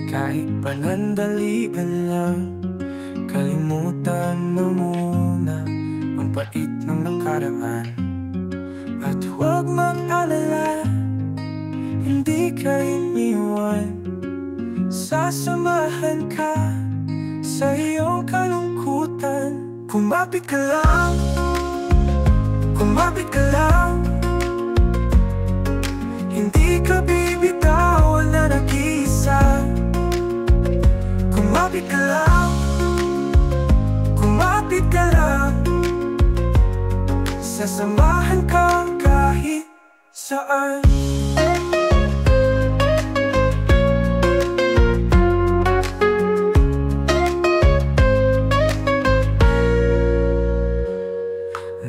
Kahit panandalian lang, kalimutan mo muna ang pait ng nakaraan. At huwag mag-alala, hindi ka iniwan. Sasamahan ka sa iyong kalungkutan. Kumapit ka lang, kumapit ka lang. Hindi ka bibitawan na nag-iisa. Kumapit ka lang, kumapit ka lang. Sasamahan ka kahit saan.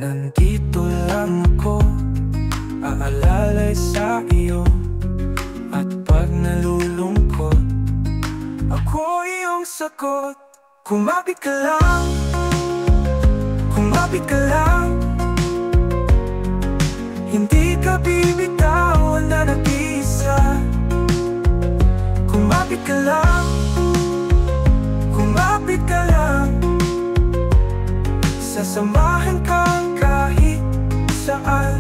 Nandito lang ako, aalalay sa iyo. At pag nalulungkot, ako iyong sagot. Kumapit ka lang, kumapit ka lang. Hindi ka bibitawan na nag-iisa. Kumapit ka lang, kumapit ka lang. Sasamahan ka kahit saan.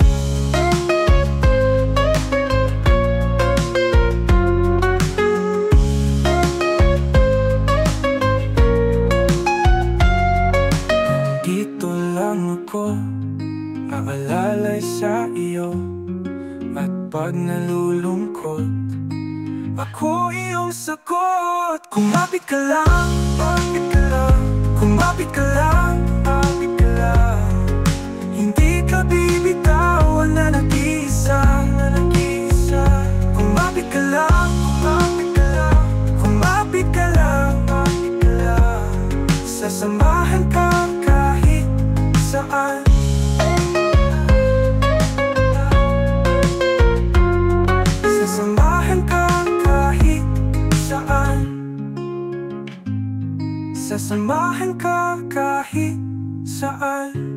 Dito lang ako, aalalay sa iyo. At pag nalulungkot, ako iyong sagot. Kumapit ka lang, kumapit ka lang. Kumapit ka lang, kumapit ka lang. Hindi ka bibitawan na nag-iisa, na nag-iisa. Kumapit ka lang, kumapit ka lang. Kumapit ka lang, kumapit ka lang. Sasamahan ka kahit saan. Sasamahan ka kahit saan. Sasamahan ka kahit saan.